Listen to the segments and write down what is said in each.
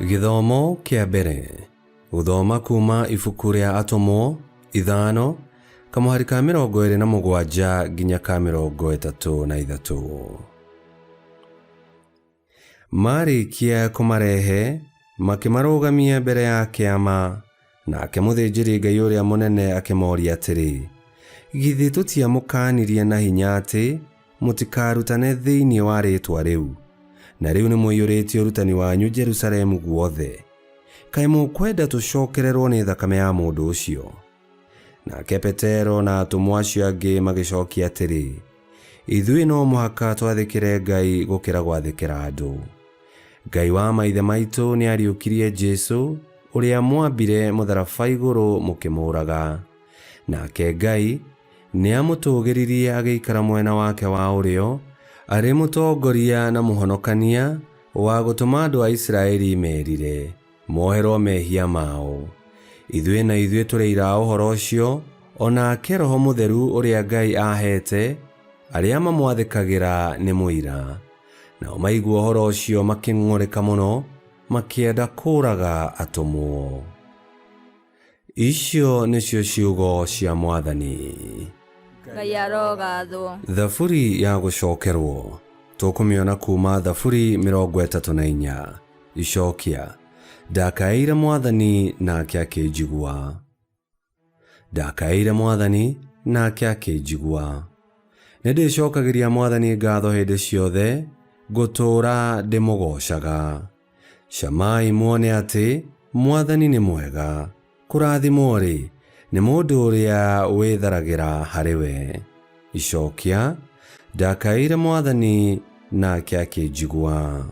Githomo kia mbere. Guthoma kuma ibuku ria Atomo 5 kamuhari ka 27 nginya ka 33. Marikia kumarehe makimarugamia mbere ya kiama, nake muthinjiri Ngai uria munene akimoria atiri, githi tutiamukanirie na hinya ati mutikarutane thiini wa ritwa riu, na riu ni muiyuritio urutani wanyu Jerusalemu guothe. Kai mukwenda tucokererwo ni thakame ya mundu ucio? Nake Petero na atumwa acio angi magicokia atiri, ithui no muhaka twathikire Ngai gukira gwathikira andu. Ngai wa maithe maitu ni ariukirie Jesu uria mwambire mutharaba iguru mukimuraga, nake Ngai ni amutugiririe agiikara mwena wake wa urio, ari mutongoria na muhonokania wa gutuma andu a Israeli merire moherwo mehia mao. Ithui tureira uhoro ucio, onake Roho Mutheru uria Ngai ahete aria mamwathikagira ni muira. Nao maigua uhoro ucio making'oreka muno, makienda kuraga atumwo. Icio nicio ciugo cia Mwathani. Ngai arogathwo. Thaburi ya gucokerwo tukumiona kuma Thaburi 34. Icokia: ndakaire Mwathani nake akinjigua. Ndakaire Mwathani nake akinjigua. Nindicokagiria Mwathani ngatho hindi ciothe, gutura ndimugocaga. Camai muone ati Mwathani ni mwega. Kurathimwo ri ni mundu uria witharagira hariwe. Icokia: ndakaire Mwathani nake akinjigua.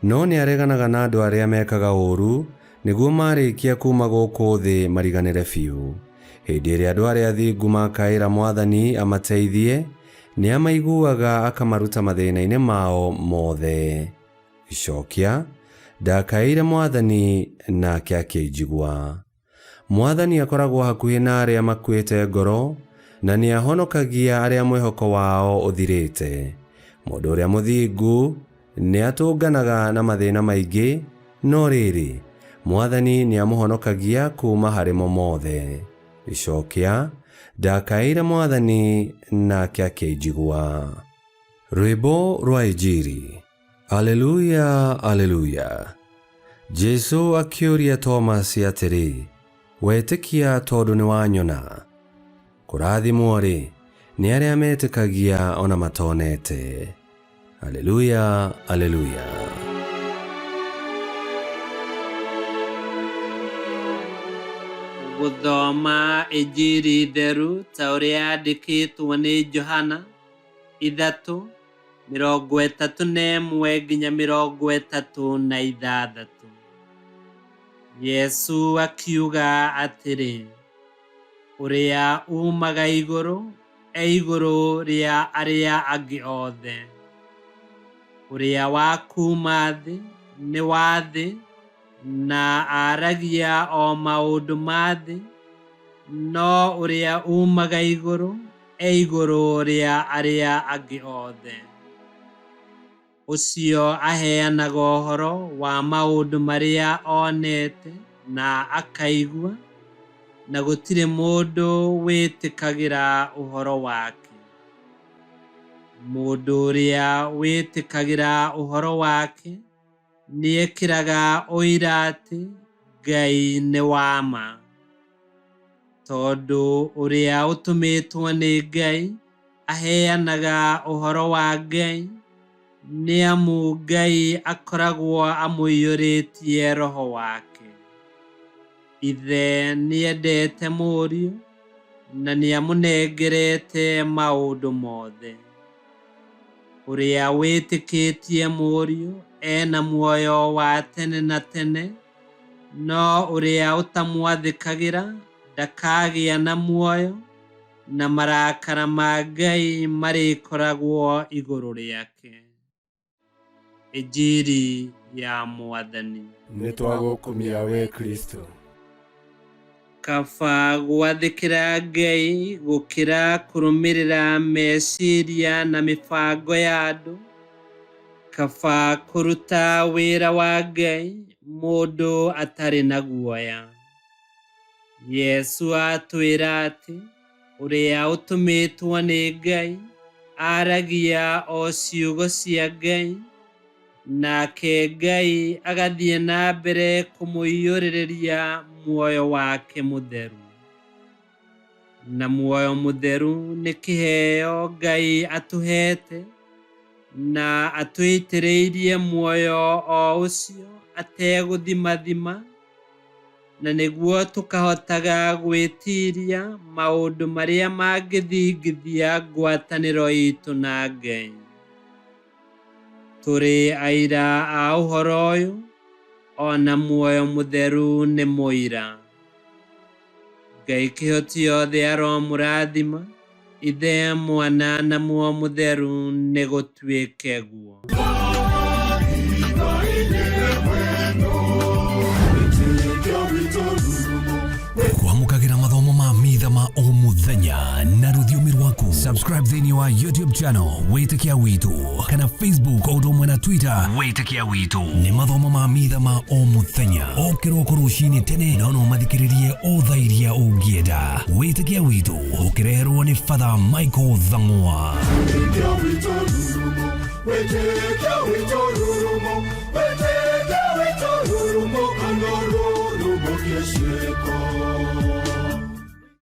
No ni areganaga na andu aria mekaga uru, niguo marikia kuma guku thi mariganire biu. Hindi iria andu aria athingu makaira Mwathani amateithie, ni amaiguaga akamaruta mathina-ini mao mothe. Icokia: ndakaire Mwathani nake akinjigua. Mwathani akoragwo hakuhi na aria makuite ngoro, na ni ahonokagia aria mwihoko wao uthirite. Mundu uria muthingu ni atunganaga na mathina maingi, no riri Mwathani ni amuhonokagia kuma harimo mothe. Icokia: ndakaire Mwathani nake akinjigua. Rwimbo rwa Injili. Aleluya, aleluya. Jesu akiuria Thomas atiri, wetikia tondu ni wanyona? Kurathimwo ri ni aria metikagia ona matonete. Aleluya, aleluya. Guthoma Injili theru ta uria yandikitwo ni Johana 3:31 nginya 36. Yesu akiuga atiri, uria umaga iguru iguru ria aria angi othe. Uria wa kuma thi ni wa thi, na aragia o maundu ma thi, no uria umaga iguru ria aria angi othe. Ucio aheanaga uhoro wa maundu maria onete na akaigua, na gutire mundu witikagira uhoro wake. Mundu uria witikagira uhoro wake niekiraga uira ati Ngai ni wama, tondu uria utumitwo ni Ngai aheanaga uhoro wa Ngai, ni amu Ngai akoragwo amuiyuritie Roho wake. Ithe niendete Mũriũ na ni amunengerete maundu mothe. Uria witikitie Mũriũ ena muoyo wa tene na tene, no uria utamwathikagira ndakagia na muoyo, na marakara ma Ngai marikoragwo iguru riake. Injili ya Mwathani. Nitwagukumia we Kristo. Kaba gwathikira Ngai gukira kurumirira meciria na mibango ya andu. Kaba kuruta wira wa Ngai mũndũ atarĩ na guoya. Yesu atwĩra atĩ ũrĩa ũtũmĩtwo nĩ Ngai aragia o ciugo cia Ngai, nake Ngai agathiĩ na mbere kũmũiyũrĩrĩria muoyo wake mũtheru. Na muoyo mũtheru nĩ kĩheo Ngai atũhete, na atwĩitĩrĩirie muoyo o ũcio ategũthima-thima, na nĩguo tũkahotaga gwĩtiria maũndũ marĩa mangĩthingithia ngwatanĩro itũ na Ngai. Tũrĩ aira a ũhoro ũyũ, ona muoyo mũtheru nĩ mũira. Ngai kĩhoti othe aromũrathima, Ithe, Mwana na Muoyo Mũtheru nĩ gũtuĩke guo. Kwamũkagĩra mathomo ma mitha ma o mũthenya na rũthiomi rwaku. Subscribe thĩinĩ wa YouTube channel Wĩtĩkia Witũ, kana Facebook o ũndũ ũmwe na Twitter Wĩtĩkia Witũ. Nĩ mathomo ma mitha ma o mũthenya, o kĩroko rũcinĩ tene, na no mathikĩrĩrie o thaa iria ũngĩenda. Wĩtĩkia Witũ ũkĩreherwo nĩ Father Michael Thang'wa. Wĩtĩkia Witũ rurumo, Wĩtĩkia Witũ rurumo, Wĩtĩkia Witũ rurumo, kana rurumo kĩciĩko.